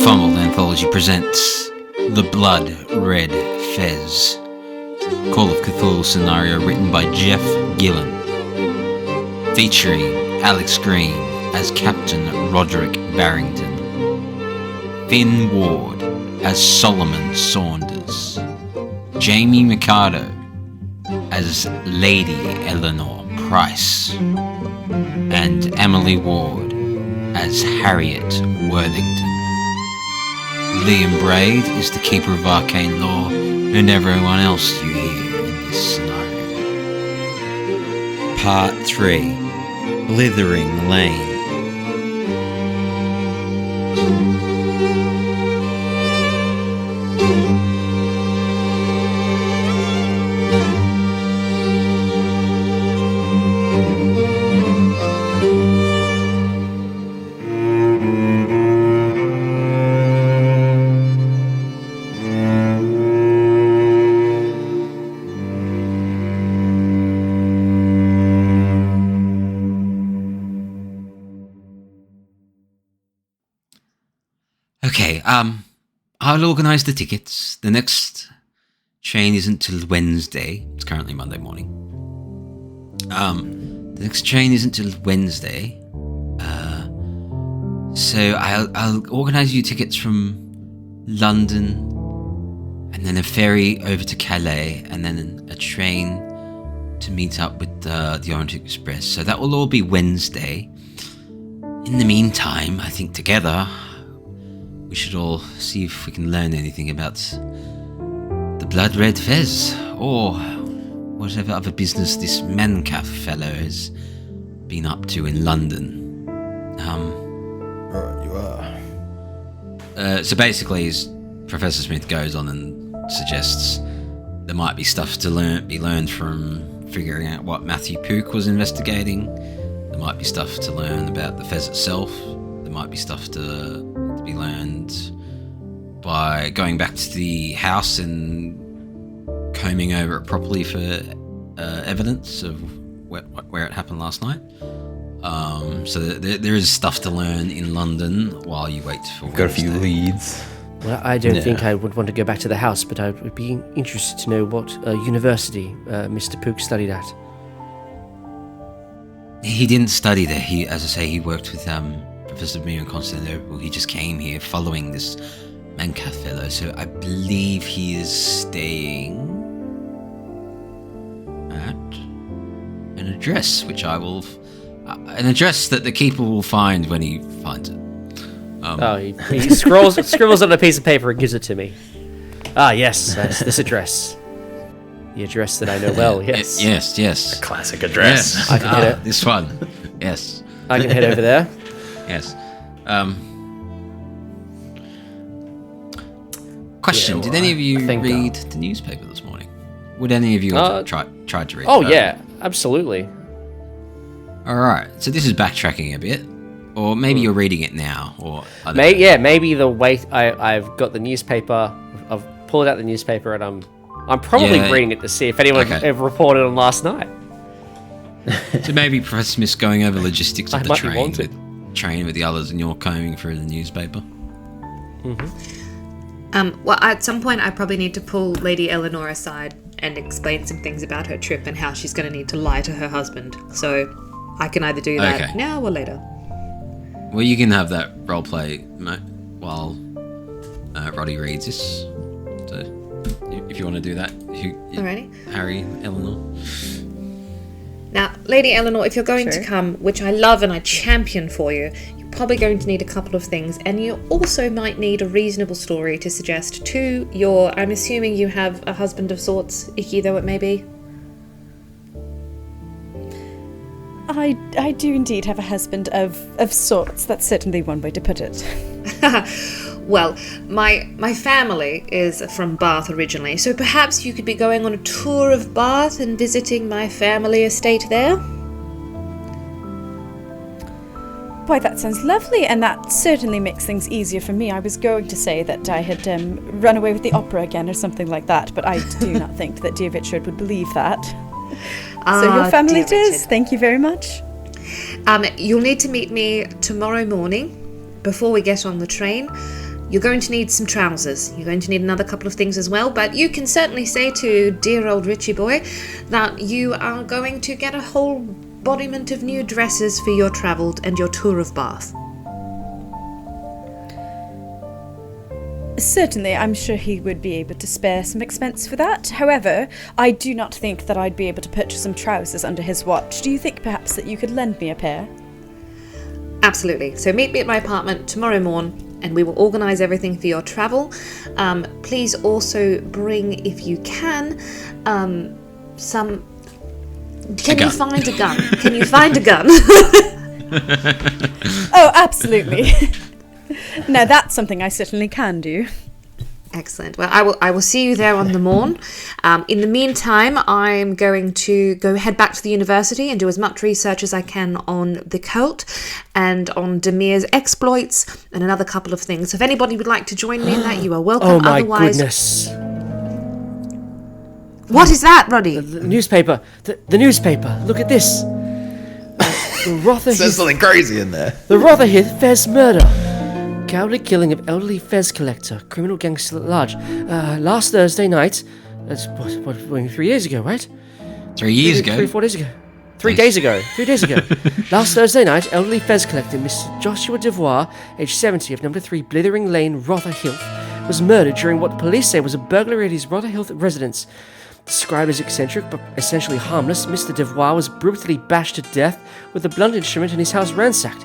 Fumbled Anthology presents The Blood Red Fez, Call of Cthulhu scenario written by Jeff Gillen, featuring Alex Green as Captain Roderick Barrington, Finn Ward as Solomon Saunders, Jamie Mercado as Lady Eleanor Price, and Emily Ward as Harriet Worthington. Liam Braid is the Keeper of Arcane Lore, and everyone else you hear in this scenario. Part 3. Blithering Lane. Okay, I'll organise the tickets. The next train isn't till Wednesday. It's currently Monday morning. The next train isn't till Wednesday. So I'll organise you tickets from London, and then a ferry over to Calais, and then a train to meet up with the Orient Express. So that will all be Wednesday. In the meantime, I think together we should all see if we can learn anything about the Blood Red Fez, or whatever other business this Mancaf fellow has been up to in London. Right, you are. So basically, Professor Smith goes on and suggests there might be stuff to be learned from figuring out what Matthew Pook was investigating. There might be stuff to learn about the Fez itself. There might be stuff to be learned by going back to the house and combing over it properly for evidence of where it happened last night. So there is stuff to learn in London while you wait for Got a few leads. Well, I don't think I would want to go back to the house, but I would be interested to know what university Mr. Pook studied at. He didn't study there. As I say, he worked with Professor Mir and Constantinople. He just came here following this Mancaf fellow, so I believe he is staying at an address, which I will... an address that the keeper will find when he finds it. He scribbles on a piece of paper and gives it to me. Ah, yes, that's this address. The address that I know well, yes. Yes. A classic address. Yes. I can hit it. This one. Yes. I can head over there. Yes. Question: did any of you read the newspaper this morning? Would any of you have tried to read? Oh yeah, absolutely. All right. So this is backtracking a bit, or maybe you're reading it now, or I don't know. Maybe the wait. I've got the newspaper. I've pulled out the newspaper, and I'm probably reading it to see if anyone ever reported on last night. So maybe Professor Smith's going over logistics of the might be wanted. train with the others, and you're combing through the newspaper. Well, at some point I probably need to pull Lady Eleanor aside and explain some things about her trip and how she's going to need to lie to her husband. So I can either do that now or later. Well, you can have that roleplay while Roddy reads this. So if you want to do that. Alrighty. Harry, Eleanor. Now, Lady Eleanor, if you're going to come, which I love and I champion for you, you're probably going to need a couple of things, and you also might need a reasonable story to suggest to your... I'm assuming you have a husband of sorts, icky though it may be? I do indeed have a husband of sorts. That's certainly one way to put it. Well, my family is from Bath originally, so perhaps you could be going on a tour of Bath and visiting my family estate there? Why, that sounds lovely, and that certainly makes things easier for me. I was going to say that I had run away with the opera again or something like that, but I do not think that dear Richard would believe that. So your family it is. Thank you very much. You'll need to meet me tomorrow morning before we get on the train. You're going to need some trousers. You're going to need another couple of things as well, but you can certainly say to dear old Richie boy that you are going to get a whole bodiment of new dresses for your travel and your tour of Bath. Certainly, I'm sure he would be able to spare some expense for that. However, I do not think that I'd be able to purchase some trousers under his watch. Do you think perhaps that you could lend me a pair? Absolutely. So meet me at my apartment tomorrow morn, and we will organise everything for your travel. Please also bring, if you can, some... Can you find a gun? Can you find a gun? Oh, absolutely. Now that's something I certainly can do. Excellent. Well, I will see you there on the morn. In the meantime, I'm going to head back to the university and do as much research as I can on the cult and on Demir's exploits and another couple of things. So if anybody would like to join me in that, you are welcome. Oh my Otherwise, goodness. What is that, Roddy? The newspaper. The newspaper. Look at this. The Rothery. There's something crazy in there. The Rothery Fez murder. Cowardly killing of elderly Fez collector. Criminal gang still at large. Last Thursday night. That's what 3 days ago, right? 3 years ago. 4 days ago. 3 days ago. 3 days ago. Last Thursday night, elderly Fez collector Mr. Joshua Devoir, age 70, of number 3 Blithering Lane, Rotherhill, was murdered during what police say was a burglary at his Rotherhill residence. Described as eccentric but essentially harmless, Mr. Devoir was brutally bashed to death with a blunt instrument and his house ransacked.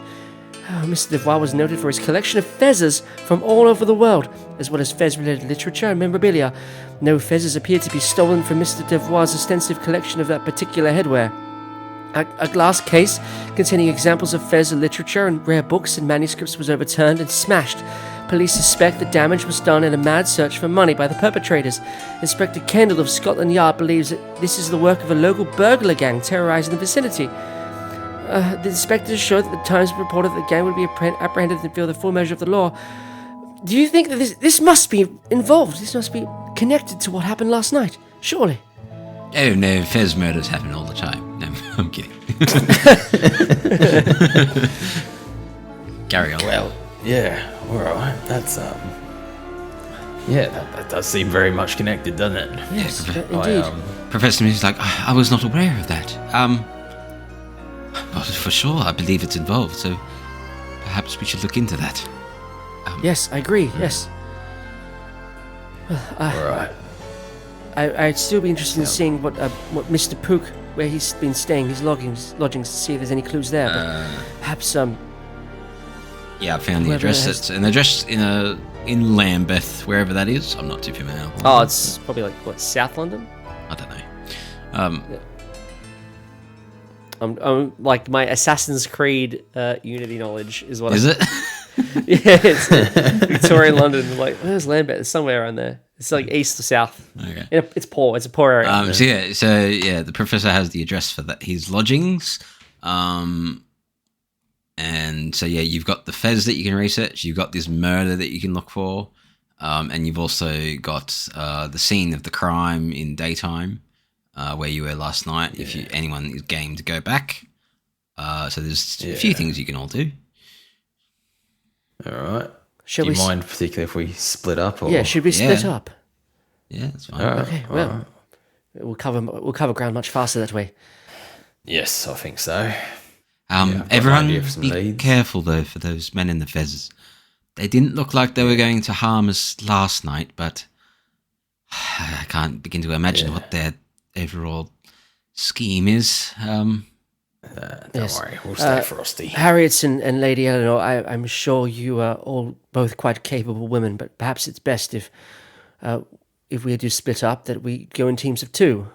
Mr. Devoir was noted for his collection of fezzes from all over the world, as well as fez-related literature and memorabilia. No fezzes appeared to be stolen from Mr. Devoir's extensive collection of that particular headwear. A glass case containing examples of fez literature and rare books and manuscripts was overturned and smashed. Police suspect the damage was done in a mad search for money by the perpetrators. Inspector Kendall of Scotland Yard believes that this is the work of a local burglar gang terrorising the vicinity. The inspectors showed that the Times reported that the gang would be apprehended and feel the full measure of the law. Do you think that this must be involved? This must be connected to what happened last night? Surely. Oh no, Fez murders happen all the time. No, I'm kidding. Carry on. Well, yeah, alright. That's, yeah, that does seem very much connected, doesn't it? Yes, indeed. Professor Moo's like, I was not aware of that. Well, for sure, I believe it's involved, so perhaps we should look into that. Yes, I agree, yes. Alright. I'd still be interested in seeing what Mr. Pook, where he's been staying, his lodgings, to see if there's any clues there. But perhaps yeah, I found the address. It's an address in Lambeth, wherever that is. I'm not too familiar. Oh, it's probably like South London. I don't know. I'm like my Assassin's Creed Unity knowledge is what. Is it? Yeah, it's Victorian London. Like, where's Lambeth? It's somewhere around there. It's like east or south. Okay. It's poor. It's a poor area. So the professor has the address for his lodgings. And so you've got the fez that you can research. You've got this murder that you can look for, and you've also got the scene of the crime in daytime, where you were last night. Yeah. If anyone is game to go back, so there's a few things you can all do. All right. Do you mind particularly if we split up? Or? Yeah, should we split up? Yeah, that's fine. Okay, well, we'll cover ground much faster that way. Yes, I think so. Everyone, be careful though for those men in the fezzes. They didn't look like they were going to harm us last night, but I can't begin to imagine what their overall scheme is. Don't worry, we'll stay frosty. Harriet and Lady Eleanor, I'm sure you are all both quite capable women, but perhaps it's best if we do split up, that we go in teams of 2.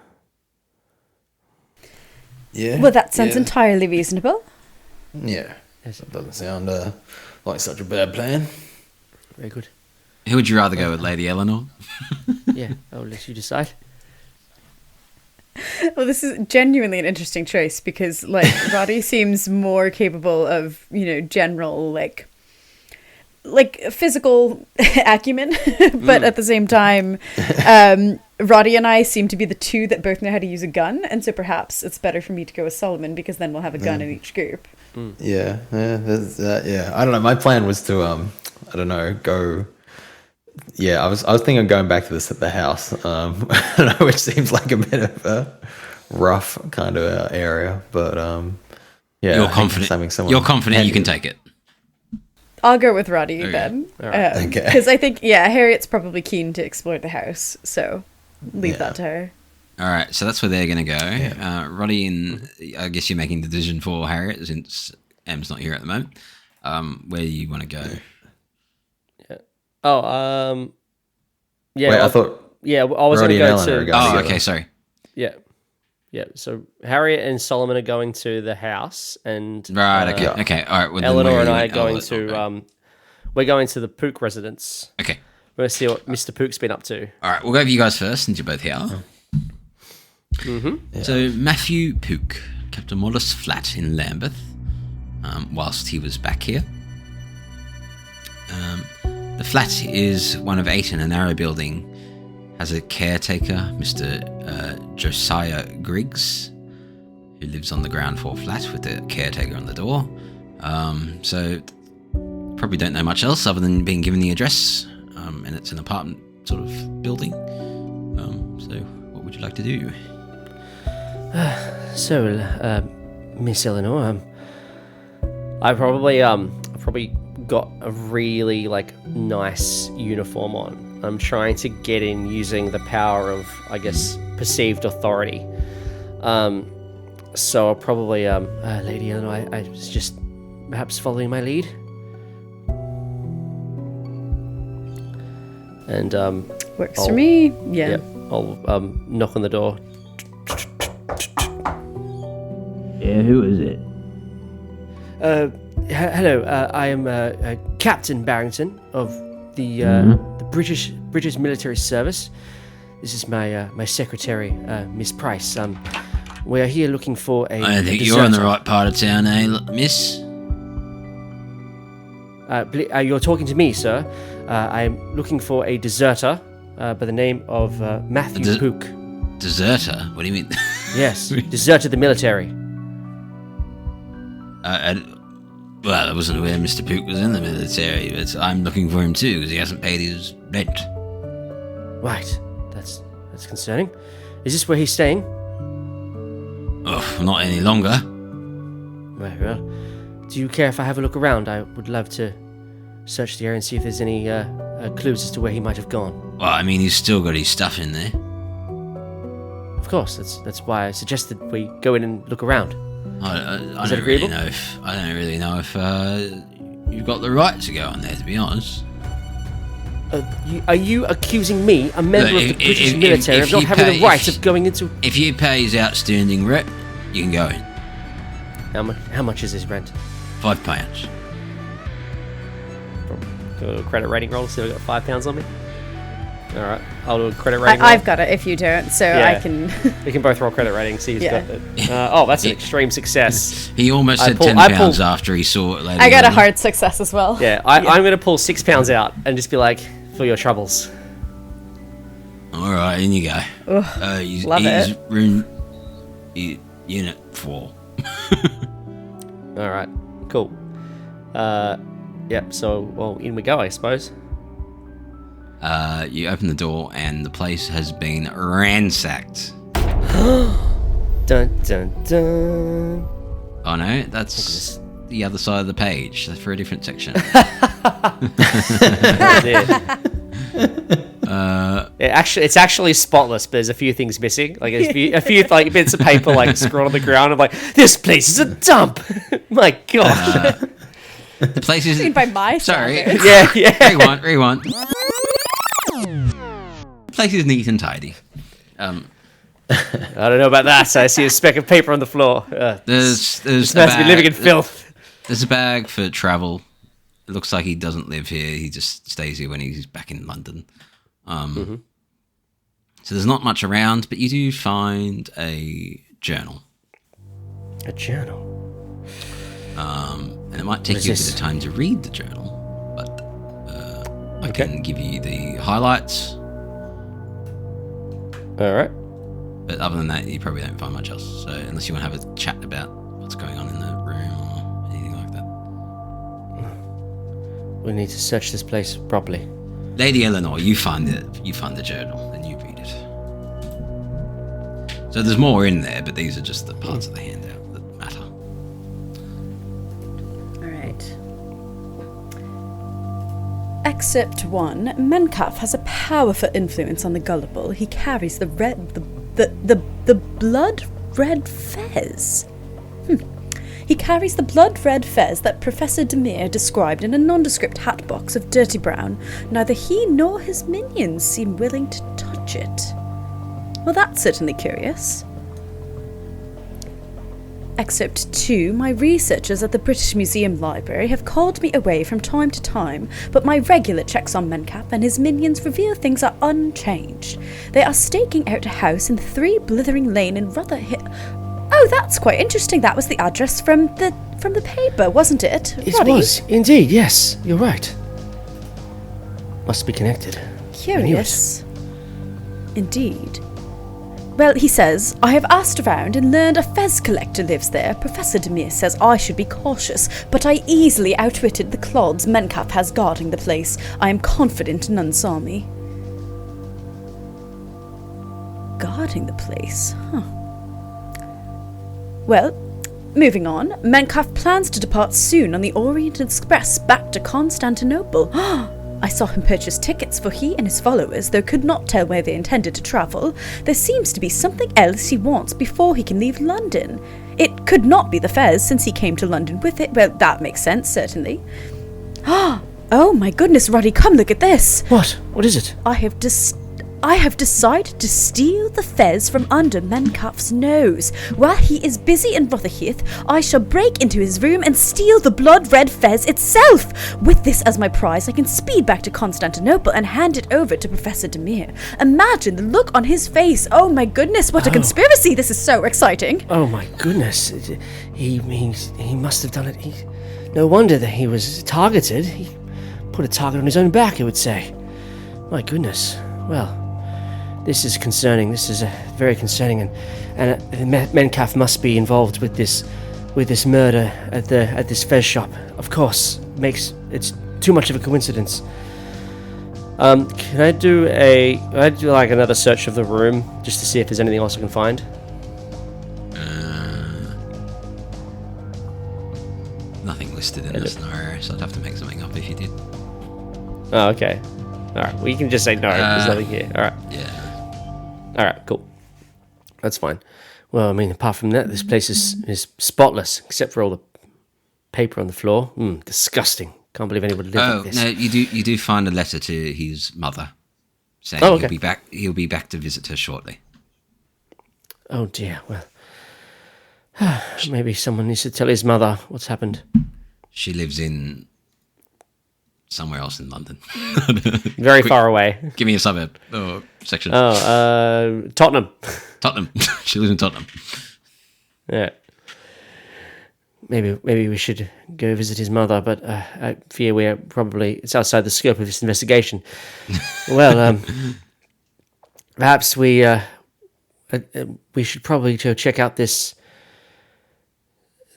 Yeah. Well, that sounds entirely reasonable. Yeah. Yes. That doesn't sound like such a bad plan. Very good. Who would you rather go with, Lady Eleanor? Yeah, I'll let you decide. Well, this is genuinely an interesting choice because, like, Roddy seems more capable of, general, like physical acumen, but at the same time, Roddy and I seem to be the 2 that both know how to use a gun, and so perhaps it's better for me to go with Solomon because then we'll have a gun in each group. Yeah. I don't know. My plan was to, go Yeah, I was thinking of going back to this at the house, which seems like a bit of a rough kind of area, but yeah. You're confident. You're confident you can take it. I'll go with Roddy then. Okay. Because I think, Harriet's probably keen to explore the house, so leave that to her. All right, so that's where they're going to go. Yeah. Roddy, and I guess you're making the decision for Harriet since Em's not here at the moment. Where do you want to go? Yeah. Oh, yeah. Wait, I thought. Yeah, I was going to go to. Oh, okay, sorry. Yeah. Yeah, so Harriet and Solomon are going to the house, and right. Okay. All right. Well, Eleanor and I are going to. We're going to the Pook residence. Okay. We're going to see what Mr. Pook's been up to. All right, we'll go with you guys first since you're both here. Mm-hmm. Yeah. So Matthew Pook kept a modest flat in Lambeth whilst he was back here. The flat is one of 8 in a narrow building. Has a caretaker, Mr. Josiah Griggs, who lives on the ground floor flat with the caretaker on the door. So probably don't know much else other than being given the address, and it's an apartment sort of building. So what would you like to do? Miss Eleanor, I probably got a really nice uniform on. I'm trying to get in using the power of, I guess, perceived authority. So I'll probably, Lady Eleanor, I was just perhaps following my lead. And works for me. Yeah. I'll knock on the door. Yeah, who is it? Hello. I am Captain Barrington of the British military service. This is my secretary, Miss Price. We are here looking for a. I think you're in the right part of town, miss? You're talking to me, sir. I am looking for a deserter by the name of Matthew Pook. Deserter? What do you mean? Yes, deserted the military. Well, I wasn't aware Mr. Pook was in the military, but I'm looking for him too because he hasn't paid his rent. Right, that's concerning. Is this where he's staying? Oh, not any longer. Right, well, do you care if I have a look around? I would love to search the area and see if there's any clues as to where he might have gone. Well, I mean, he's still got his stuff in there. Of course, that's why I suggested we go in and look around. I don't really know if you've got the right to go on there, to be honest. Are you accusing me, a member of the British military, of not having the right of going into... If you pay his outstanding rent, you can go in. How much is his rent? £5. Go to a credit rating roll, see if I've got £5 on me. Alright, I'll do a credit rating roll. I've got it if you don't, so I can... We can both roll credit rating, see who's got it. That's an extreme success. He almost said £10 after he saw it later. I got a hard success as well. Yeah, I'm going to pull £6 out and just be like, for your troubles. Alright, in you go. Love it. Room unit 4. Alright, cool. So, in we go, I suppose. You open the door and the place has been ransacked. Dun dun dun. Oh no, that's the other side of the page. That's for a different section. It's actually spotless, but there's a few things missing. Like a few bits of paper scrawled on the ground. I'm like, this place is a dump. My gosh. The place is by my sorry. standards. Yeah. Rewind. The place is neat and tidy. I don't know about that. I see a speck of paper on the floor. There's must be living in filth. There's a bag for travel. It looks like he doesn't live here. He just stays here when he's back in London. So there's not much around, but you do find a journal. A journal? And it might take you a bit of time to read the journal, but I can give you the highlights. All right. But other than that, you probably don't find much else. So unless you want to have a chat about what's going on in the room or anything like that. We need to search this place properly. Lady Eleanor, you find the journal and you read it. So there's more in there, but these are just the parts of the handout that matter. Alright. Excerpt 1. Menkaff has a powerful influence on the gullible. He carries the blood red fez. He carries the blood-red fez that Professor Demir described in a nondescript hatbox of dirty brown. Neither he nor his minions seem willing to touch it. Well, that's certainly curious. Excerpt 2. My researchers at the British Museum Library have called me away from time to time, but my regular checks on Menkaff and his minions reveal things are unchanged. They are staking out a house in 3 Blithering Lane in Rotherhill. Oh, that's quite interesting. That was the address from the paper, wasn't it? It Roddy? was, indeed, yes. You're right. Must be connected. Curious. Indeed. Well, he says, I have asked around and learned a fez collector lives there. Professor Demir says I should be cautious, but I easily outwitted the clods Menkaff has guarding the place. I am confident none saw me. Guarding the place? Huh. Well, moving on, Menkaff plans to depart soon on the Orient Express back to Constantinople. I saw him purchase tickets for he and his followers, though could not tell where they intended to travel. There seems to be something else he wants before he can leave London. It could not be the fez, since he came to London with it. Well, that makes sense, certainly. Oh my goodness, Roddy, come look at this. What? What is it? I have decided to steal the fez from under Menkaff's nose. While he is busy in Rotherhithe, I shall break into his room and steal the blood-red fez itself. With this as my prize, I can speed back to Constantinople and hand it over to Professor Demir. Imagine the look on his face. Oh my goodness, what a conspiracy. This is so exciting. Oh my goodness. He must have done it. No wonder that he was targeted. He put a target on his own back, I would say. My goodness. Well, this is concerning. This is very concerning, and Menkaff must be involved with this murder at this fez shop. Of course, it's too much of a coincidence. Can I do like another search of the room just to see if there's anything else I can find? Nothing listed in the scenario, so I'd have to make something up if you did. Oh, okay. All right. Well, you can just say no. There's nothing here. All right. Yeah. All right, cool. That's fine. Well, I mean, apart from that, this place is spotless, except for all the paper on the floor. Disgusting. Can't believe anyone lived like this. No, you do find a letter to his mother saying he'll be back to visit her shortly. Oh dear. Well, maybe someone needs to tell his mother what's happened. She lives in somewhere else in London. Very far away. Give me a suburb or section. Tottenham. Tottenham. She lives in Tottenham. Yeah. Maybe we should go visit his mother, but I fear it's outside the scope of this investigation. Well, perhaps we should probably go check out this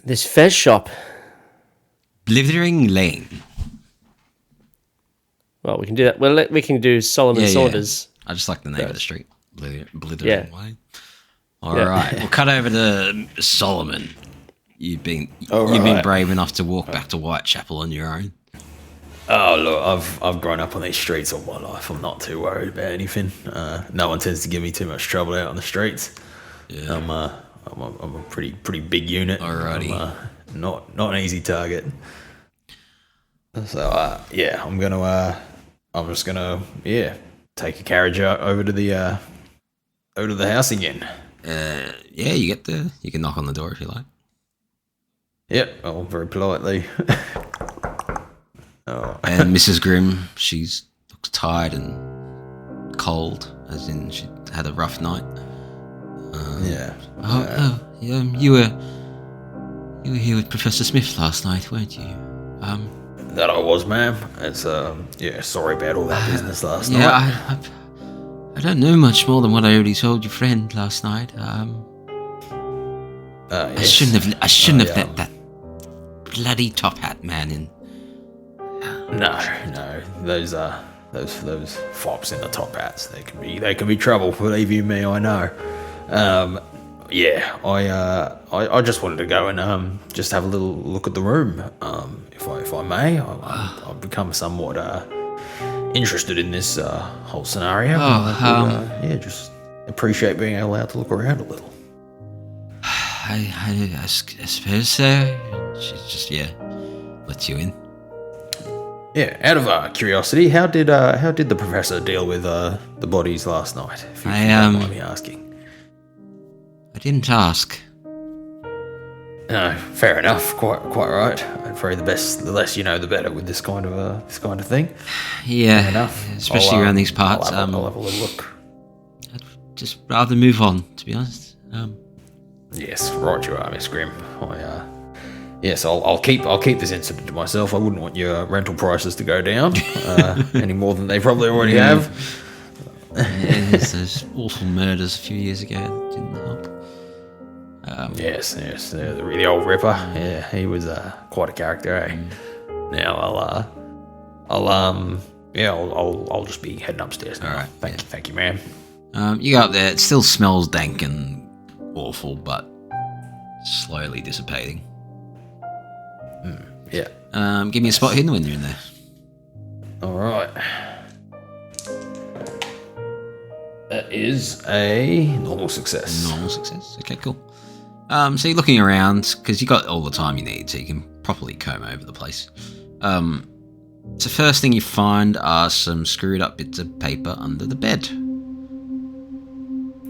fez shop. Blithering Lane. Well, we can do that. Well, we can do Solomon Saunders. I just like the name of the street. Blithering Lane. All Yeah. right. We'll cut over to Solomon. You've been brave enough to walk back to Whitechapel on your own. Oh look, I've grown up on these streets all my life. I'm not too worried about anything. No one tends to give me too much trouble out on the streets. Yeah. I'm a pretty big unit. Alrighty. I'm, not an easy target. So I'm just gonna take a carriage out over to the house again. You can knock on the door if you like. Yep, oh, very politely. And Mrs. Grimm, she looks tired and cold, as in she had a rough night. You were here with Professor Smith last night, weren't you? That I was, ma'am. It's sorry about all that business last night. Yeah, I don't know much more than what I already told your friend last night. Yes. I shouldn't have let that bloody top hat man in. No, those those fops in the top hats. They can be trouble. Believe you me, I know. I just wanted to go and just have a little look at the room. If I may, I've become somewhat interested in this whole scenario. Just appreciate being allowed to look around a little. I suppose so. She's just lets you in. Yeah, out of curiosity, how did the professor deal with the bodies last night? If you don't mind me asking. I didn't ask. No, fair enough. Quite right. I'd pray the less you know, the better with this kind of thing. Yeah, fair enough. Especially around these parts. I'll have a little look. I'd just rather move on, to be honest. Yes, right you are, Miss Grimm. Yes, I'll keep this incident to myself. I wouldn't want your rental prices to go down any more than they probably already have. There's those awful murders a few years ago that didn't help. Yes, the old Ripper. Yeah, he was quite a character, eh? Now I'll just be heading upstairs now. All right. Thank you, ma'am. You go up there. It still smells dank and awful, but slowly dissipating. Yeah. Give me a spot hidden when you're in there. All right. That is a normal success. Normal success. Okay, cool. So you're looking around because you got all the time you need, so you can properly comb over the place. So first thing you find are some screwed up bits of paper under the bed.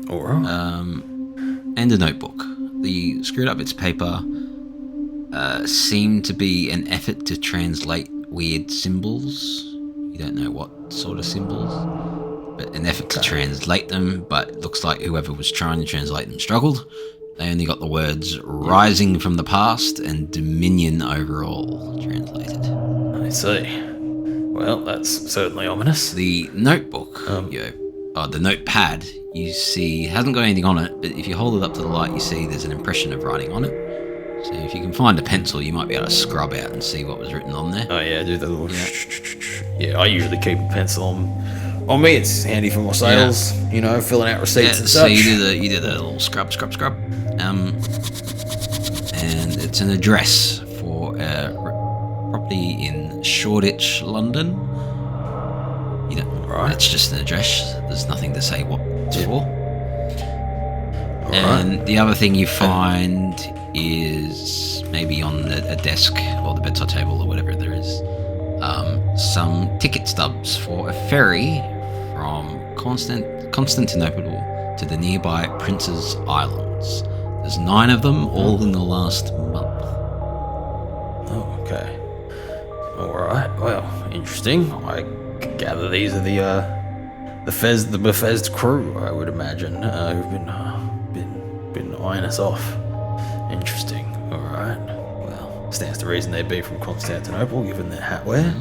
All right. And a notebook. The screwed up bits of paper seem to be an effort to translate weird symbols. You don't know what sort of symbols, but an effort to translate them. But it looks like whoever was trying to translate them struggled. They only got the words "rising from the past" and "dominion over all" translated. I see. Well, that's certainly ominous. The notebook, the notepad, you see hasn't got anything on it, but if you hold it up to the light, you see there's an impression of writing on it. So if you can find a pencil, you might be able to scrub out and see what was written on there. Oh yeah, do the little. Yeah, I usually keep a pencil on me. It's handy for my sales. Yeah. You know, filling out receipts and so such. you do the little scrub. And it's an address for a property in Shoreditch, London. Right. It's just an address. There's nothing to say what it's for. Right. The other thing you find is maybe on a desk or the bedside table or whatever there is, some ticket stubs for a ferry from Constantinople to the nearby Prince's Islands. There's 9 of them, all in the last month. Oh, okay. All right. Well, interesting. I gather these are the Bethesda crew, I would imagine, who've been eyeing us off. Interesting. All right. Well, stands to reason they'd be from Constantinople, given their hat wear.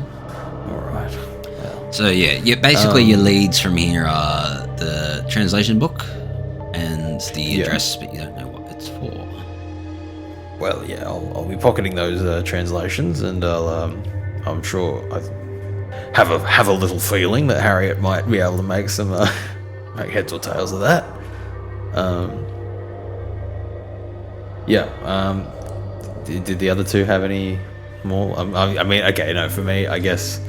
All right. Well. So basically your leads from here are the translation book and the address, but you don't know what it's for. Well, yeah, I'll be pocketing those translations, and I'm sure I have a little feeling that Harriet might be able to make some make heads or tails of that. Did the other two have any more? I mean, okay, no, for me, I guess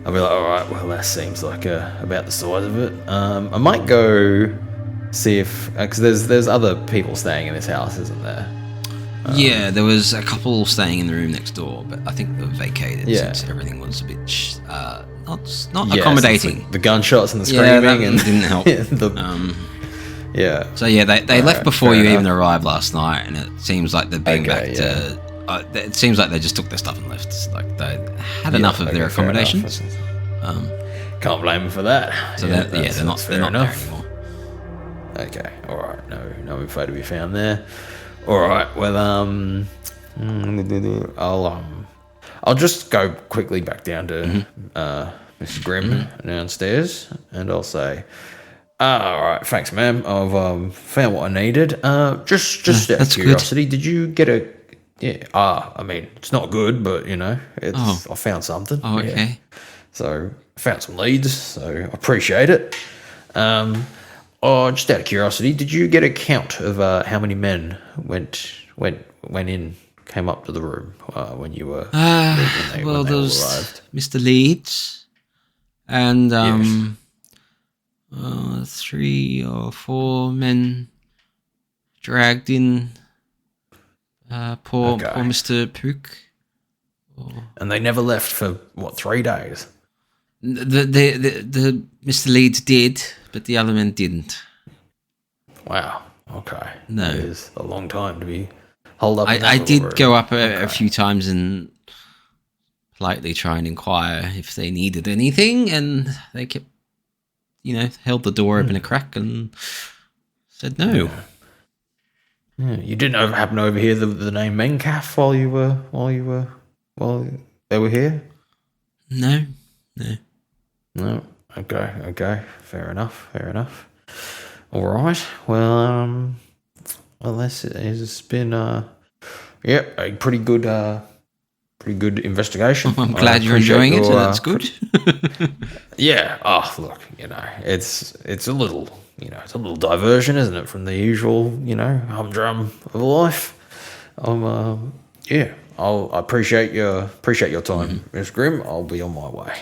I'll be like, all right, well, that seems like about the size of it. I might go see if, because there's other people staying in this house, isn't there? There was a couple staying in the room next door, but I think they were vacated since everything was a bit not accommodating. Like the gunshots and the screaming and didn't help. So they left before you even arrived last night, and it seems like they're being back to. It seems like they just took their stuff and left. Like they had enough of their accommodations. Can't blame them for that. So they're not there anymore. Okay, all right. No info to be found there. All right. Well, I'll just go quickly back down to Mrs. Grimm downstairs, and I'll say, all right, thanks, ma'am. I've found what I needed. Just out of curiosity, did you get a? Yeah. I mean, it's not good, but you know, I found something. Oh, okay. Yeah. So found some leads, so I appreciate it. Just out of curiosity, did you get a count of how many men came up to the room when you were well, when there they was arrived? Mr. Leeds and Yes. 3 or 4 men dragged in poor Mr. Pook. And they never left for 3 days? The Mr. Leeds did, but the other men didn't. Wow. Okay. No. That is a long time to be holed up. I did go up a few times and politely try and inquire if they needed anything, and they kept, held the door open a crack and said no. Yeah. You didn't happen to overhear the name Mencaf while they were here? No. No. Okay. Fair enough. All right. Well, it's been a pretty good investigation. I'm glad you're enjoying it, so that's good. Yeah. Oh, look, it's a little, it's a little diversion, isn't it, from the usual, humdrum of life. I appreciate your time, Miss Grimm. I'll be on my way.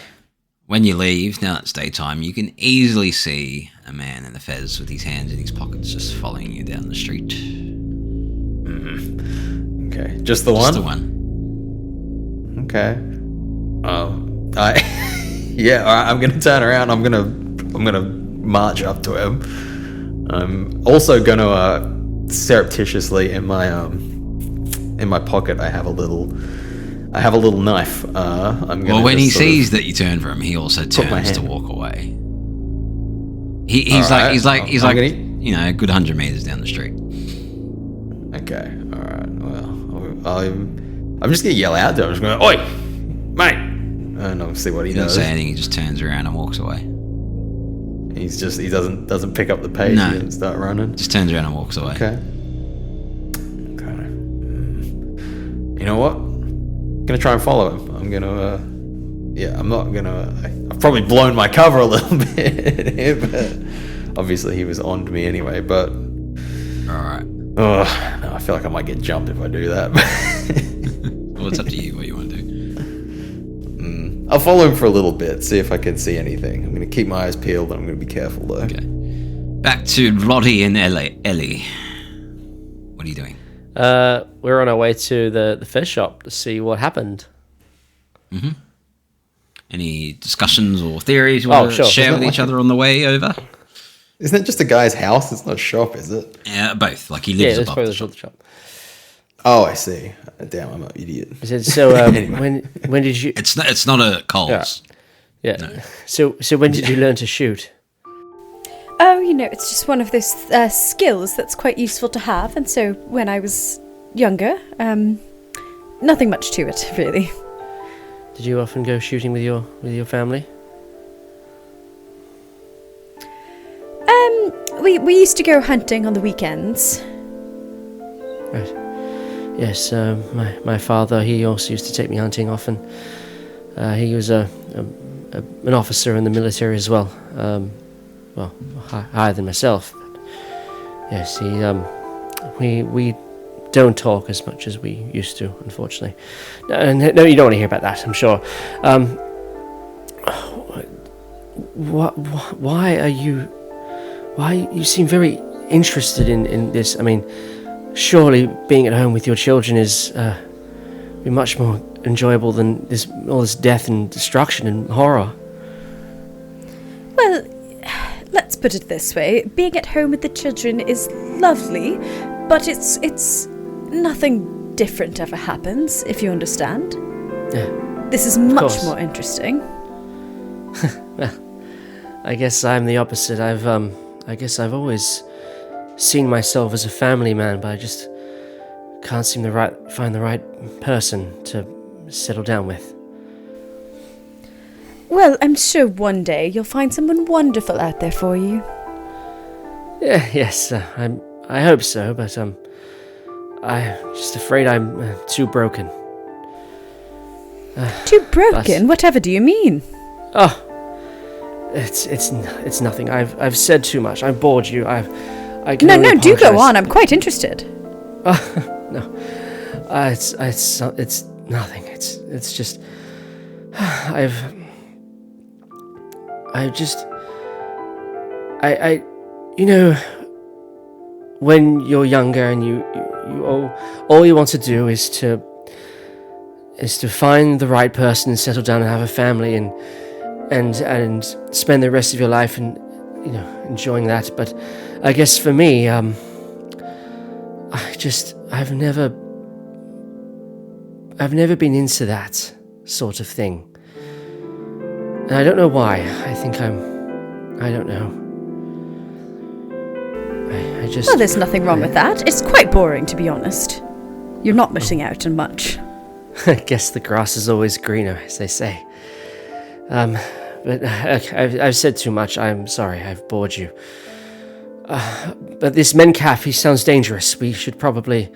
When you leave, now it's daytime, you can easily see a man in a fez with his hands in his pockets just following you down the street. Okay, just the one? Just the one. Okay. I'm gonna turn around. I'm gonna march up to him. I'm also gonna surreptitiously in my pocket. I have a little knife. When he sees that you turn for him, he also turns to walk away. He's like a good 100 meters down the street. Okay. All right. Well, I'm just gonna yell out to him. I'm just going, "Oi, mate!" And I'll see what he does. He doesn't say anything. He just turns around and walks away. He doesn't pick up the pace. No. He doesn't start running. Just turns around and walks away. Okay. You know what? I'm gonna try and follow him. I've probably blown my cover a little bit here, but obviously he was on to me anyway, but Alright. No, I feel like I might get jumped if I do that. Well, it's up to you what you want to do. I'll follow him for a little bit, see if I can see anything. I'm going to keep my eyes peeled, and I'm going to be careful though. Okay. Back to Roddy and Ellie. What are you doing? We're on our way to the fish shop to see what happened. Mm-hmm. Any discussions or theories you want to share with each other on the way over? Isn't it just a guy's house? It's not a shop, is it? Yeah, both. Like he lives above the shop. Oh, I see. Damn, I'm an idiot. So anyway. when did you? It's not a Coles. Yeah. No. So when did you learn to shoot? Oh, it's just one of those skills that's quite useful to have. And so when I was younger, nothing much to it, really. Did you often go shooting with your family? We used to go hunting on the weekends. Right. Yes, my father, he also used to take me hunting often. He was an officer in the military as well. Higher than myself. But yes, we don't talk as much as we used to, unfortunately. No, you don't want to hear about that, I'm sure. Why you seem very interested in this? I mean, surely being at home with your children is be much more enjoyable than all this death and destruction and horror. Well, let's put it this way. Being at home with the children is lovely, but it's nothing different ever happens, if you understand. Yeah. This is much more interesting. Well, I guess I'm the opposite. I guess I've always seen myself as a family man, but I just can't seem to find the right person to settle down with. Well, I'm sure one day you'll find someone wonderful out there for you. Yes, I hope so, but I'm just afraid I'm too broken. Too broken? Whatever do you mean? Oh, It's nothing. I've said too much. I've bored you. I can No, only no, do go apologise. on. I'm quite interested. No. It's nothing. It's just I you know, when you're younger and you all you want to do is to find the right person and settle down and have a family and spend the rest of your life and, you know, enjoying that. But I guess for me, I've never been into that sort of thing. And I don't know why. I don't know. I just... Well, there's nothing wrong with that. It's quite boring, to be honest. You're not missing out on much. I guess the grass is always greener, as they say. But I've said too much. I'm sorry, I've bored you. But this Mencalf, he sounds dangerous. We should probably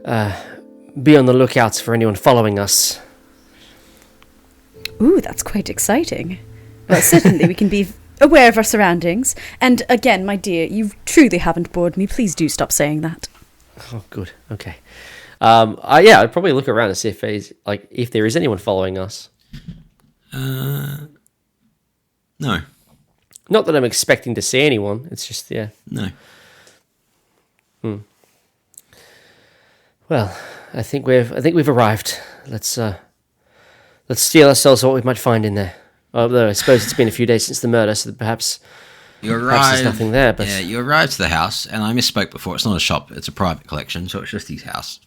be on the lookout for anyone following us. Ooh, that's quite exciting. Well, certainly we can be aware of our surroundings. And again, my dear, you truly haven't bored me. Please do stop saying that. Oh, good. Okay. I'd probably look around and see if there is anyone following us. No. Not that I'm expecting to see anyone. It's just, yeah. No. Well, I think we've arrived. Let's steal ourselves what we might find in there. Although I suppose it's been a few days since the murder, so perhaps there's nothing there. But yeah, you arrived to the house, and I misspoke before. It's not a shop; it's a private collection, so it's just his house.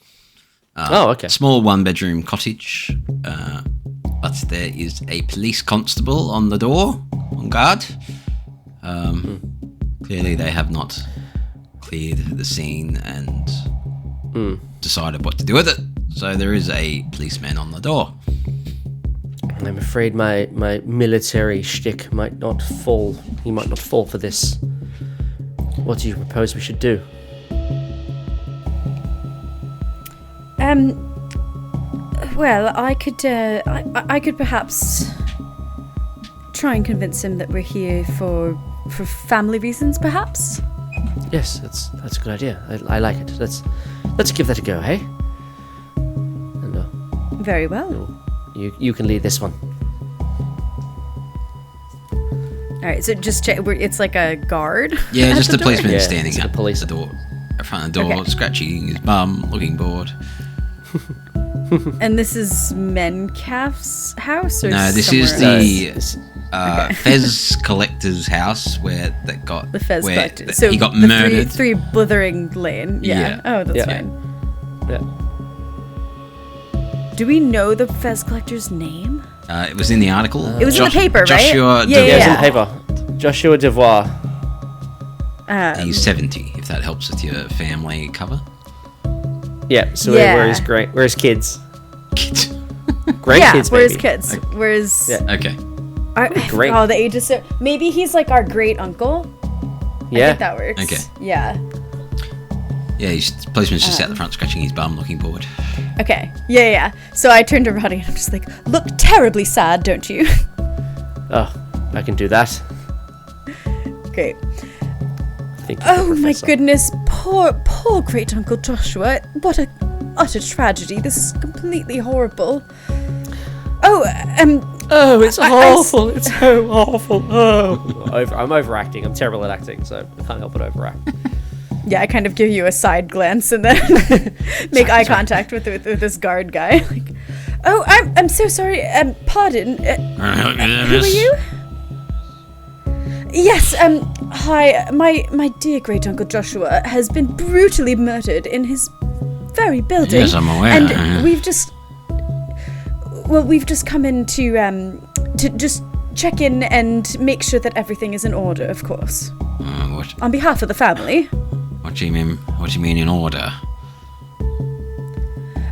Okay. Small one-bedroom cottage, but there is a police constable on the door, on guard. Clearly, they have not cleared the scene and decided what to do with it. So there is a policeman on the door. I'm afraid my military shtick might not fall. He might not fall for this. What do you propose we should do? Well, I could perhaps try and convince him that we're here for family reasons, perhaps. Yes, that's a good idea. I like it. Let's give that a go, hey? And, Very well. You can lead this one. All right, so just check. It's like a guard. Yeah, at just the the policeman door? standing it's at the police. the door, in front of the door, Okay. scratching his bum, looking bored. And this is Mencalf's house, or No, this somewhere is else? the Fez collector's house where that got The Fez where collector. th- So he got the murdered. Three Blithering Lane. Yeah. Yeah. Oh, that's Yeah. fine. Yeah. Do we know the Fez collector's name? It was in the article. It was in the paper, right? Joshua Yeah, Yeah, it's in yeah. the paper. Joshua Devoir. He's 70. If that helps with your family cover. Yeah. So Yeah. we're his kids. Kids. Grandkids, we're his maybe. kids. We're his. Yeah. Okay. Great. Oh, the age is so. Maybe he's like our great uncle. I Yeah. think that works. Okay. Yeah. Yeah, the policeman's just out the front scratching his bum, looking bored. Okay. Yeah. So I turned to Roddy and I'm just like, look terribly sad, don't you? Oh, I can do that. Great. Thank you, Oh my Professor. goodness, poor great uncle Joshua. What a utter tragedy. This is completely horrible. Oh, Oh, it's I- awful. It's so awful. Oh. I'm overacting. I'm terrible at acting, so I can't help but overact. yeah, I kind of give you a side glance and then make eye contact with this guard guy. Like, oh, I'm so sorry. Pardon. Who are you? Yes. Hi. My dear great uncle Joshua has been brutally murdered in his very building. Yes, I'm aware. And we've just come in to just check in and make sure that everything is in order, of course, What on behalf of the family. do you mean? What do you mean in order?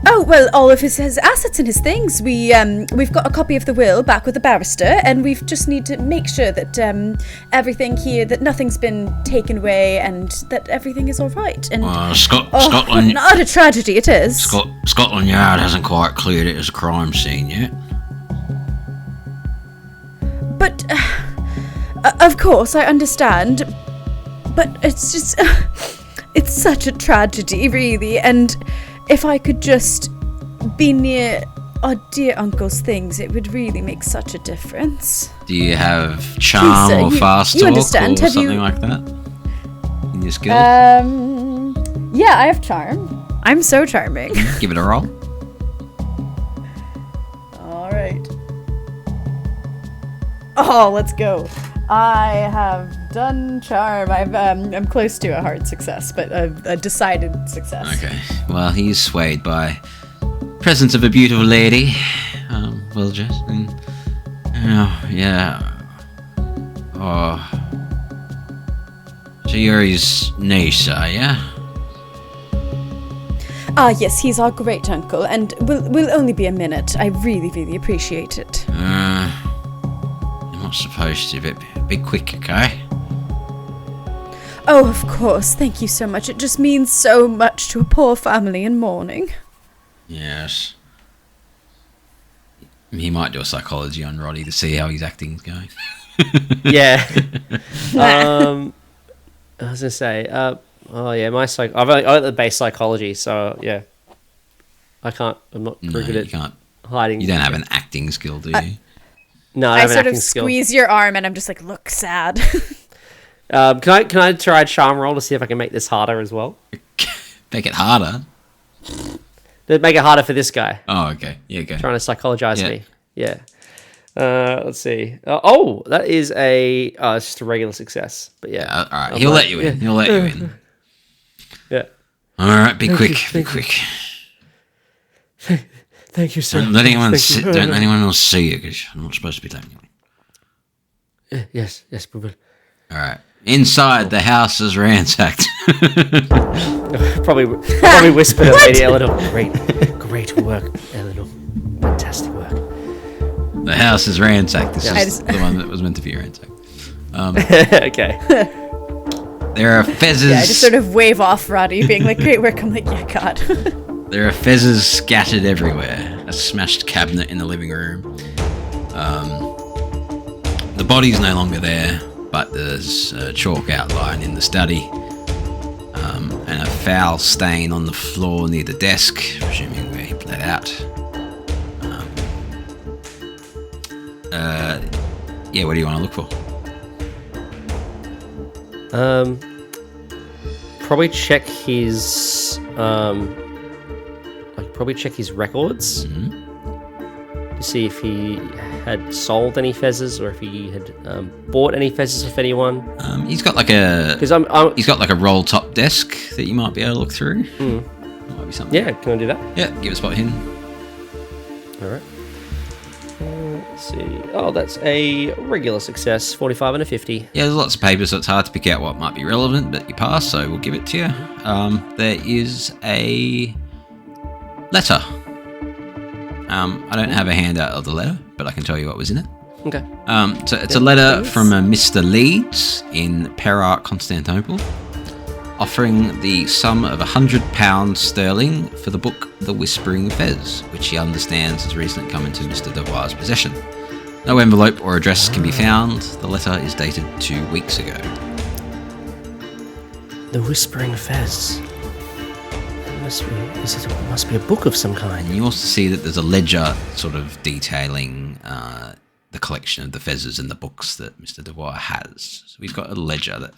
Oh, well, all of his assets and his things. We've got a copy of the will back with the barrister, and we've just need to make sure that everything here, that nothing's been taken away, and that everything is all right. And Scotland. not a tragedy, it is. Scotland Yard hasn't quite cleared it as a crime scene yet. But Of course, I understand. But it's just... it's such a tragedy, really. And if I could just be near our dear uncle's things, it would really make such a difference. Do you have charm Please, sir, or fast you talk understand. or Have something you- like that in your skill? Yeah, I have charm. I'm so charming. Give it a roll. All right. Oh, let's go. I have done charm. I'm close to a hard success, but a decided success. Okay. Well, he's swayed by presence of a beautiful lady. Well, just yeah. Oh. So you're his niece, are ya? Ah, yes, he's our great uncle, and will only be a minute. I really, really appreciate it. You're not supposed to, but be quick, okay? Oh, of course. Thank you so much. It just means so much to a poor family in mourning. Yes. He might do a psychology on Roddy to see how his acting's going. Yeah. I was gonna say, I've got the base psychology, so yeah. I'm not very good you at can't. hiding. You don't have an acting skill, do you? No, I I have an sort of acting skill. squeeze your arm, and I'm just like, look sad. Can I try a charm roll to see if I can make this harder as well? Make it harder. Make it harder for this guy. Oh, okay. Yeah, go. Trying to psychologize Yeah. me. Yeah. Let's see. That is it's just a regular success. But yeah. All right. He'll let you in. He'll let you in. Yeah. All right. Be quick. Be quick. Thank you, sir. Don't let anyone Thank you. don't let anyone else see you because I'm not supposed to be letting you in. Yes, we will. All right. Inside, the house is ransacked. Probably whisper to Lady Eleanor. Great work, Eleanor. Fantastic work. The house is ransacked. This Yeah. is the one that was meant to be ransacked. Okay. There are fezzes. Yeah, I just sort of wave off Roddy, being like, great work. I'm like, yeah, God. There are fezzes scattered everywhere. A smashed cabinet in the living room. The body's no longer there, but there's a chalk outline in the study. And a foul stain on the floor near the desk, presuming where he bled out. Yeah, what do you want to look for? Probably check his records to see if he had sold any fezzes or if he had bought any fezzes off anyone. He's got like a Because he's got like a roll top desk that you might be able to look through. Might be something. yeah, can I do that? Yeah, give a spot hidden. All right. Let's see. Oh, that's a regular success, 45 and a 50. Yeah, there's lots of papers, so it's hard to pick out what might be relevant, but you pass, so we'll give it to you. There is a letter. I don't have a handout of the letter, but I can tell you what was in it. Okay. So it's a letter please. from a Mr. Leeds in Pera, Constantinople, offering the sum of £100 sterling for the book The Whispering Fez, which he understands has recently come into Mr. Devoir's possession. No envelope or address can be found. The letter is dated 2 weeks ago. The Whispering Fez. It must be a book of some kind. And you also see that there's a ledger sort of detailing the collection of the fezzes and the books that Mr. Devoir has. So he's got a ledger that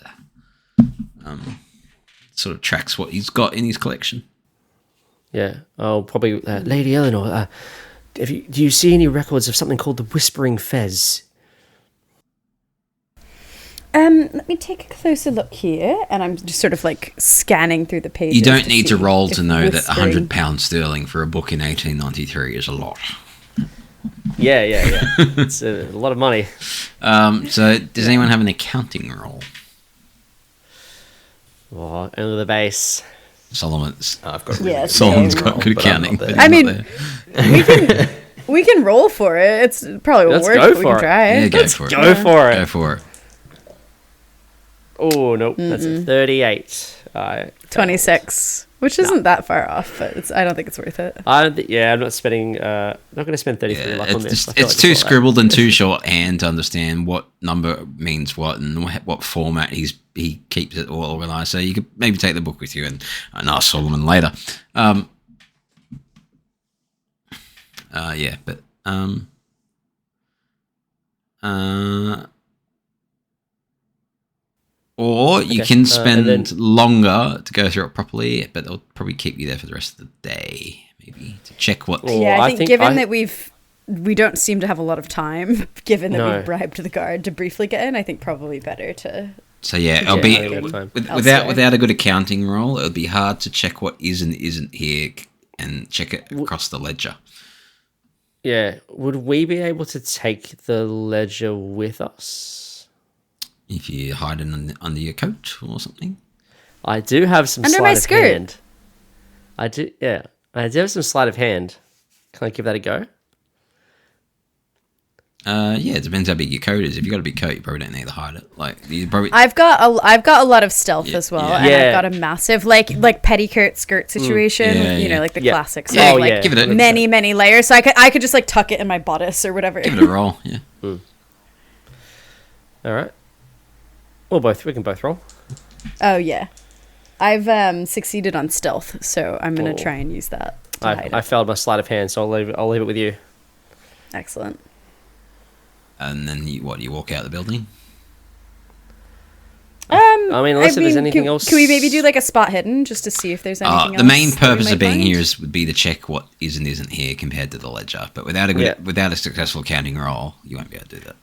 sort of tracks what he's got in his collection. Yeah. Oh, probably Lady Eleanor. Do you see any records of something called the Whispering Fez? Let me take a closer look here, and I'm just sort of like scanning through the pages. You don't need to see roll if to know that whispering- £100 sterling for a book in 1893 is a lot. Yeah. It's a lot of money. So does anyone have an accounting roll? Oh, only the base. Solomon's. I've got Yes, Solomon's same got good but I'm not accounting. there. but I he's mean, not there. we can roll for it. It's probably won't Let's work, go but we for can it. try. Yeah, go for it. Go for it. Go for it. Oh, nope. That's a 38. 26. Which isn't that far off, but I don't think it's worth it. I'm not spending. Not going to spend 33 luck on this. It's too scribbled and too shorthand to understand what number means what and what format he keeps it all organised. So you could maybe take the book with you and ask Solomon later. Or you can spend longer to go through it properly, but they'll probably keep you there for the rest of the day, maybe, to check what... Yeah, I think given that we don't seem to have a lot of time, given that we've bribed the guard to briefly get in, I think probably better to... So yeah, it'll be... Without a good accounting roll, it'll be hard to check what is and isn't here and check it across the ledger. Yeah, would we be able to take the ledger with us? If you hide it under your coat or something. I do have some under sleight my of skirt. Hand. I do have some sleight of hand. Can I give that a go? Yeah, it depends how big your coat is. If you've got a big coat, you probably don't need to hide it. Like you probably. I've got a lot of stealth as well, and I've got a massive like petticoat skirt situation. You know, like the classics. Yeah, like give it many layers. So I could just like tuck it in my bodice or whatever. Give it a roll. Yeah. All right. We can both roll. Oh yeah, I've succeeded on stealth, so I'm gonna try and use that. I failed my sleight of hand, so I'll leave it with you. Excellent. And then you walk out of the building? Unless there's anything else. Can we maybe do like a spot hidden just to see if there's anything else? The main purpose of being here would be to check what is and isn't here compared to the ledger. But without a successful counting roll, you won't be able to do that.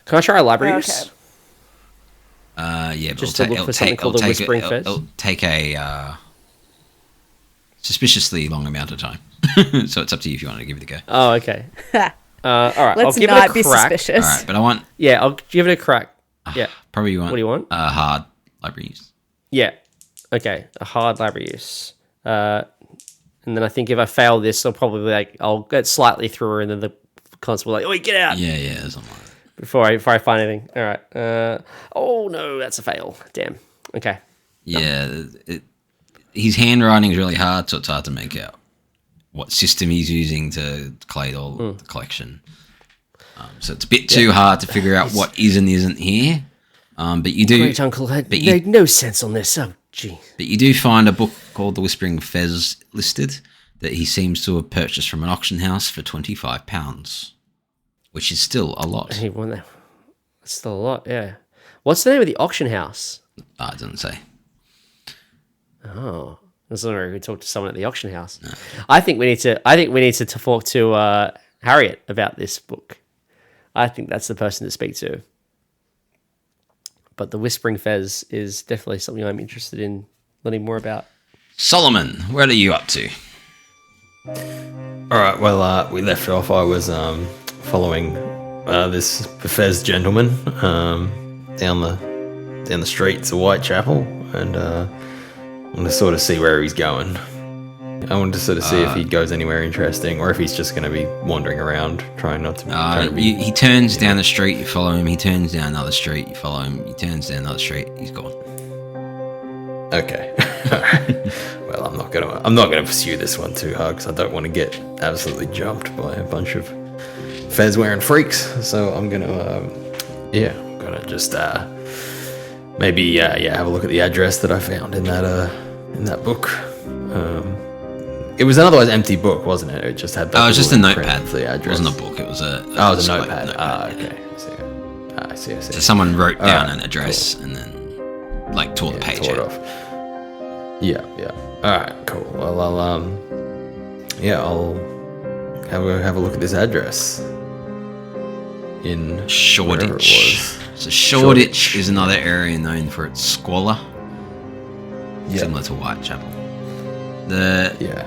Can I try a library use? Yeah, but just to look for something called a Whispering Fez. It'll take a suspiciously long amount of time. So it's up to you if you want to give it a go. Oh, okay. All right, Let's I'll give not it a be crack. suspicious. All right, but I want... Yeah, I'll give it a crack. Yeah. Probably you want... What do you want? Hard library use. Yeah. Okay, a hard library use. And then I think if I fail this, I'll get slightly through, and then the constable will "Oi, get out!" Yeah, something like that. Before I find anything. All right. Oh no, that's a fail. Damn. Okay. Yeah, his handwriting is really hard, so it's hard to make out what system he's using to collate all the collection. So it's a bit too hard to figure out what is and isn't here. But you do... Great uncle had made no sense on this. Oh, gee. But you do find a book called The Whispering Fez listed that he seems to have purchased from an auction house for £25, which is still a lot. He won that. That's still a lot, yeah. What's the name of the auction house? I didn't say. Oh, I was wondering if we talk to someone at the auction house. No. I think we need to talk to Harriet about this book. I think that's the person to speak to. But the Whispering Fez is definitely something I'm interested in learning more about. Solomon, what are you up to? All right. Well, we left off. I was following this Fez gentleman down the streets of Whitechapel, and I want to sort of see where he's going. I wanted to sort of see if he goes anywhere interesting, or if he's just going to be wandering around, trying not to. He turns down the street, you follow him. He turns down another street, you follow him. He turns down another street, he's gone. Okay. Well, I'm not gonna pursue this one too hard because I don't want to get absolutely jumped by a bunch of Fez wearing freaks. So I'm gonna just maybe have a look at the address that I found in that book. It was an otherwise empty book, wasn't it? It just had. It was just a notepad for the address. It wasn't a book. It was a. It was a notepad. Okay. I see. So someone wrote down an address and then tore the page out. It off. Yeah. All right, cool. Well, I'll have a look at this address in Shoreditch. So Shoreditch is another area known for its squalor, similar to Whitechapel. The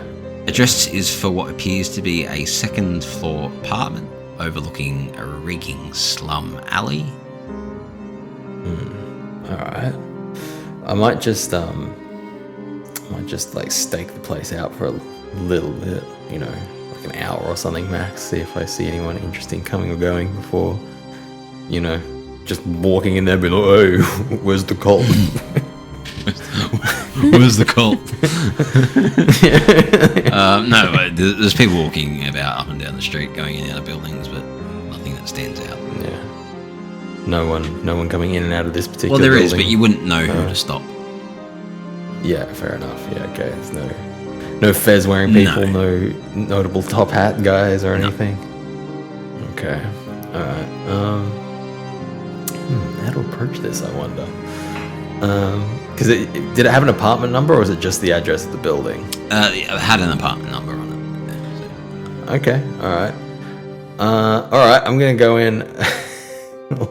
address is for what appears to be a second-floor apartment overlooking a reeking slum alley. All right. I might just stake the place out for a little bit, like an hour or something max, see if I see anyone interesting coming or going before, just walking in there being like, "Hey, where's the cult?" Where's the cult? No, there's people walking about up and down the street, going in and out of buildings, but nothing that stands out. Yeah. No one coming in and out of this particular Well, there building. is, but you wouldn't know who to stop. Yeah, fair enough. Yeah, okay. There's no fez wearing people, no notable top hat guys or anything. Okay. Alright. How to approach this, I wonder. Because did it have an apartment number, or was it just the address of the building? It had an apartment number on it. Okay, alright. Alright, I'm gonna go in a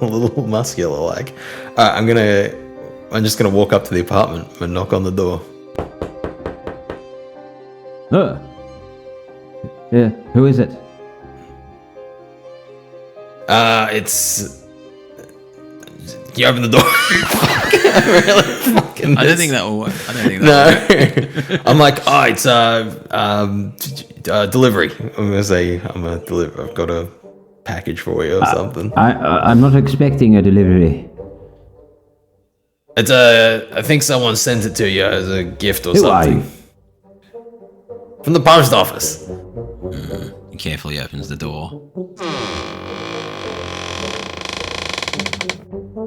little muscular like. Alright, I'm just gonna walk up to the apartment and knock on the door. Yeah, who is it? It's... You open the door. Really fucking I don't think that will work. I don't think that No. I'm like, oh, it's delivery. I'm gonna say I've got a package for you or something. I'm not expecting a delivery. It's I think someone sent it to you as a gift or Who are something. you? From the post office. He carefully opens the door.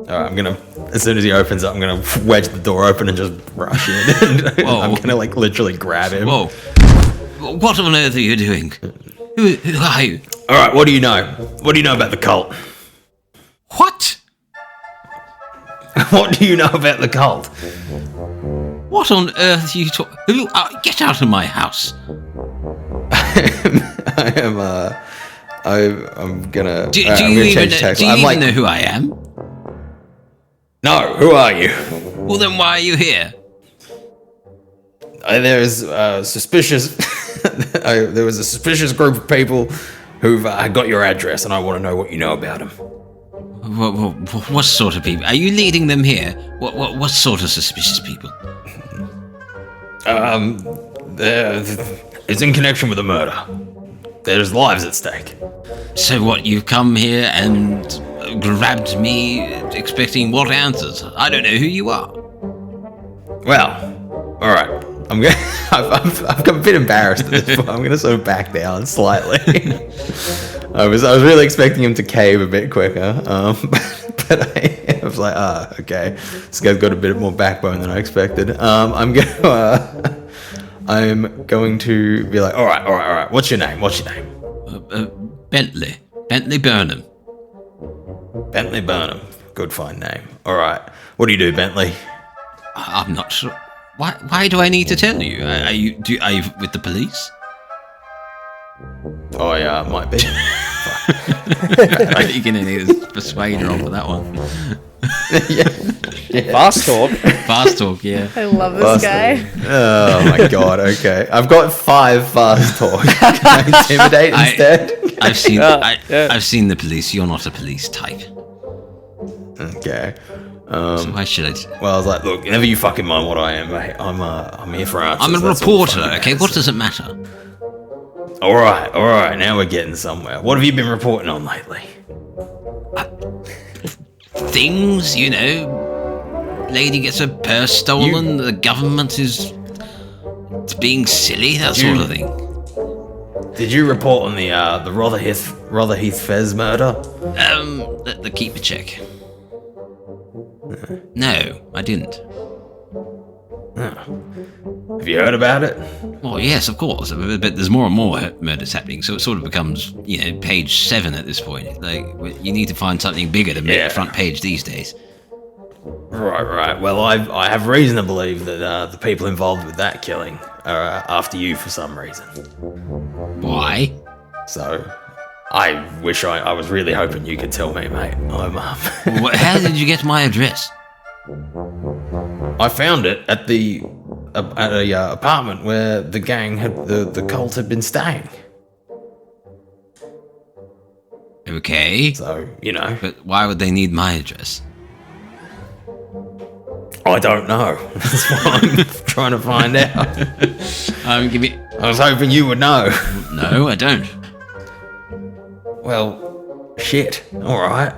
Alright, I'm gonna, as soon as he opens it, I'm gonna wedge the door open and just rush in. And I'm gonna like literally grab him. Whoa. What on earth are you doing? Who are you? Alright, what do you know? What do you know about the cult? What? What do you know about the cult? What on earth are you talking? Get out of my house! I'm gonna. Do I'm you gonna even, change text. do you I'm even like, know who I am? no, who are you? Well, then why are you here? There's suspicious. There was a suspicious group of people who've got your address, and I want to know what you know about them. What sort of people? Are you leading them here? What sort of suspicious people? It's in connection with a murder. There's lives at stake. So what, you've come here and grabbed me expecting what answers? I don't know who you are. Well, all right. I've got a bit embarrassed at this point. I'm gonna sort of back down slightly. I was really expecting him to cave a bit quicker, but I was like, okay, this guy's got a bit more backbone than I expected. I'm going to be like, all right. What's your name? Bentley Burnham. Bentley Burnham. Good fine name. All right. What do you do, Bentley? I'm not sure. Why do I need to tell you? Are you with the police? Oh yeah, might be. I think you're gonna need a persuader on for that one. yeah. Fast talk. Fast talk, yeah. I love this guy. Oh my god. Okay, I've got 5 fast talk. Can I intimidate instead? I've seen the police. You're not a police type. Okay. So why should I? Well, I was like, look, never you fucking mind what I am, mate. I'm here for answers. I'm a That's all reporter. fucking Okay, what matters. does it matter? All right. Now we're getting somewhere. What have you been reporting on lately? Things, lady gets her purse stolen, the government is being silly, that sort of thing. Did you report on the Rotherheath Fez murder? The keeper check. No, I didn't. Have you heard about it? Well, yes, of course, but there's more and more murders happening, so it sort of becomes, page 7 at this point. Like, you need to find something bigger to make the front page these days. Right. Well, I have reason to believe that the people involved with that killing are after you for some reason. Why? So, I wish I was really hoping you could tell me, mate. How did you get my address? I found it at a apartment where the gang the cult had been staying. Okay. So, But why would they need my address? I don't know. That's what I'm trying to find out. I was hoping you would know. No, I don't. Well, shit. All right.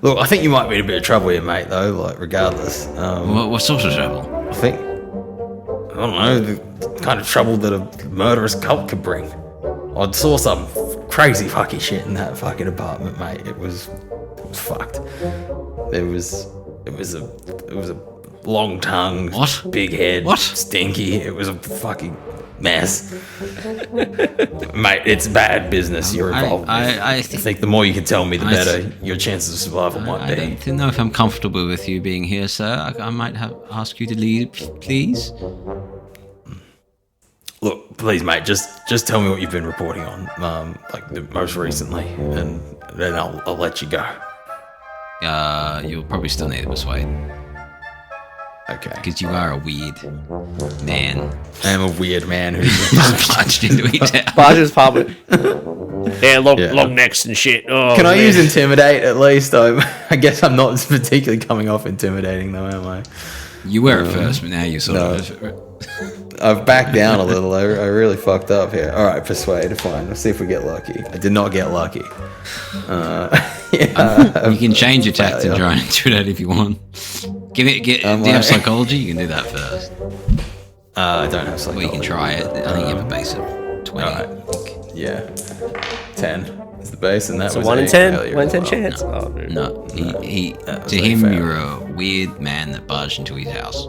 Look, I think you might be in a bit of trouble here, mate, though, like, regardless. What sort of trouble? I think, I don't know, the kind of trouble that a murderous cult could bring. I saw some crazy fucking shit in that fucking apartment, mate. It was fucked. It was a long tongue, What? big head, What? stinky. It was a fucking mess. Mate, it's bad business you're involved with. I I think the more you can tell me, the better your chances of survival might I be. don't know if I'm comfortable with you being here, sir. I might ask you to leave, please. Look, please, mate, just tell me what you've been reporting on, like most recently, and then I'll let you go. You'll probably still need to persuade, Okay. because you are a weird man. I am a weird man who's Punched into each house. Barger's apartment. Yeah, Yeah. long necks and shit. Oh, Can I man. use intimidate at least? I guess I'm not particularly coming off intimidating though, am I? You were at first, but now you sort of... I've backed down a little. I really fucked up here. All right, persuade. Fine. Let's see if we get lucky. I did not get lucky. You can change your tact and try and intimidate if you want. Do you have psychology? You can do that first. I don't have psychology. Well, you can try it. I think you have a base of 20. Alright. Yeah. 10 is the base, and that So was 1 in a 10? failure 1 in as 10 well. chance? Oh, dude. No, he That was to a him, failure. you're a weird man that barged into his house.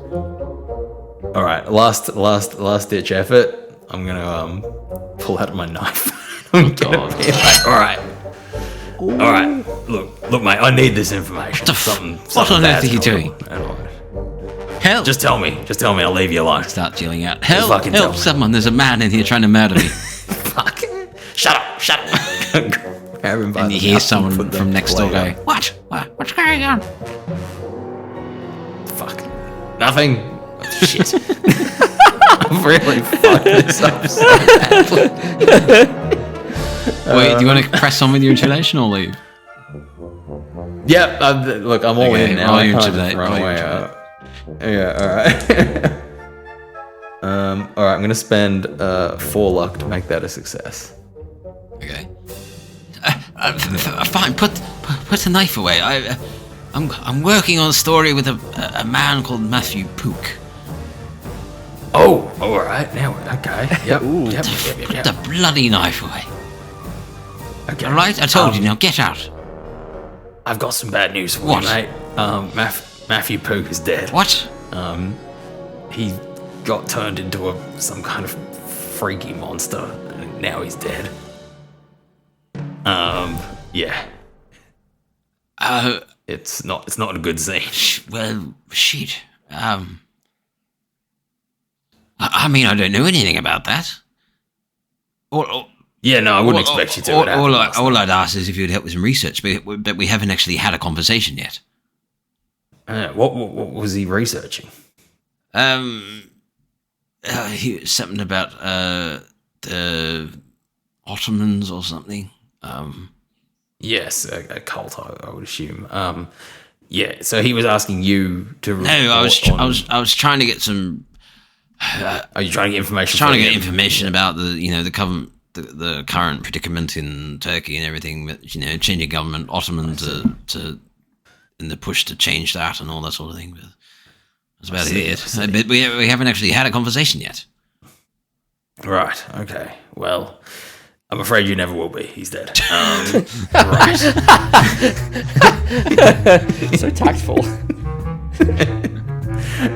All right, last ditch effort. I'm gonna pull out my knife. Oh God! All right. Look, mate. I need this information. What on earth are you doing? Help! Just tell me. I'll leave you alone. Start yelling out. Help! fucking tell Help! me. Someone! There's a man in here trying to murder me. Fuck. Shut up. Grab him by And the you hear mouth someone and put the from next door blade go, up. "What? What's going on?" Fuck. Nothing. Oh, shit. I've really fucked this up so badly. Wait, do you want to press on with your intimidation or leave? Yep. Look, I'm all Okay, in now. roll I your can't intimidate, run roll your away. intimidate. Yeah. All right. All right. I'm gonna spend 4 luck to make that a success. Okay. Fine. Put the knife away. I'm working on a story with a man called Matthew Pook. Oh, all right. Now, okay. Yep. Yep. Put the bloody knife away. Okay. All right. I told you. Now get out. I've got some bad news for What? you, mate. Matthew Pook is dead. What? He got turned into some kind of freaky monster, and now he's dead. Yeah. It's not a good scene. Well, shit. I mean, I don't know anything about that. Yeah, no, I wouldn't expect you to. It happened last All night. I'd ask is if you'd help with some research, but we haven't actually had a conversation yet. What was he researching? Something about the Ottomans or something. Yes, a cult, I would assume. Yeah, so he was asking you to. No, I was trying to get some. Are you trying to get information? Trying to from get him? information about the current predicament in Turkey and everything. But changing government, Ottoman to and the push to change that and all that sort of thing. But that's about it. But we haven't actually had a conversation yet. Right. Okay. Well, I'm afraid you never will be. He's dead. Right. So tactful.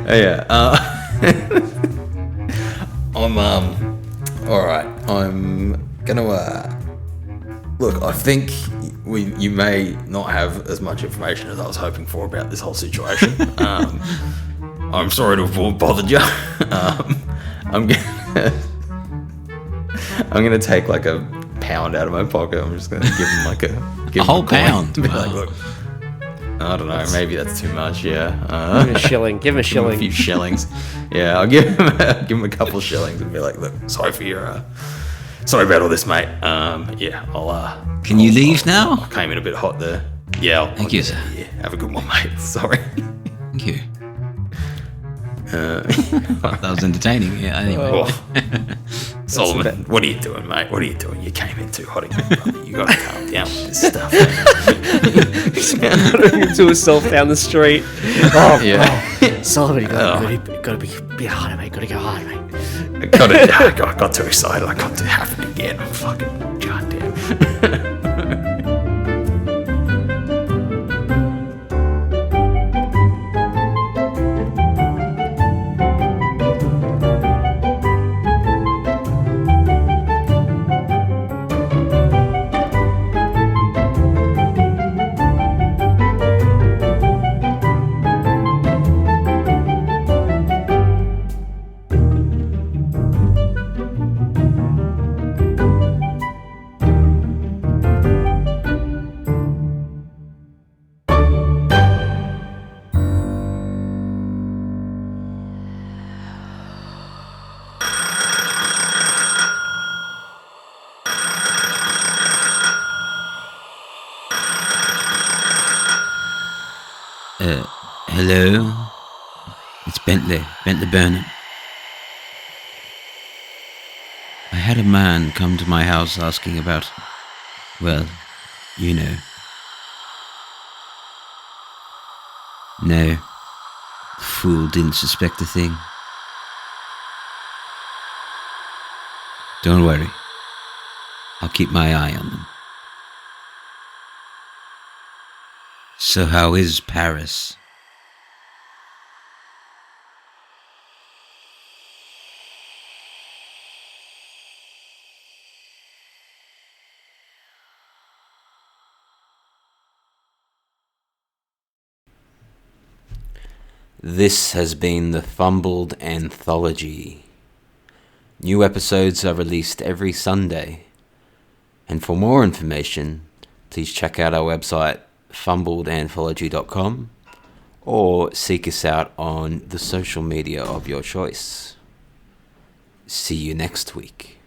Yeah. I'm all right. I'm gonna look. I think you may not have as much information as I was hoping for about this whole situation. I'm sorry to have bothered you. I'm gonna take like a pound out of my pocket. I'm just gonna give him like a whole a coin. pound? Be Wow. like, look, I don't know. Maybe that's too much. Yeah. Give him a shilling. Give him a Give him a shilling. few shillings. Yeah, I'll give him a couple of shillings and be like, look, sorry about all this, mate. Yeah, I'll. Can you leave now? I came in a bit hot there. Yeah. Thank you, sir. Yeah, have a good one, mate. Sorry. Thank you. That was entertaining. Yeah. Anyway. Oh. Solomon, what are you doing, mate? What are you doing? You came in too hot again, brother. You gotta calm down with this stuff. He's muttering to himself down the street. Oh, Yeah. Solomon, you gotta be harder, mate. Gotta go harder, mate. I got too excited. I got to happen again. I'm fucking goddamn. Hello? It's Bentley Burnham. I had a man come to my house asking about, well, you know. No, the fool didn't suspect a thing. Don't worry, I'll keep my eye on them. So how is Paris? This has been the Fumbled Anthology. New episodes are released every Sunday. And for more information, please check out our website, fumbledanthology.com, or seek us out on the social media of your choice. See you next week.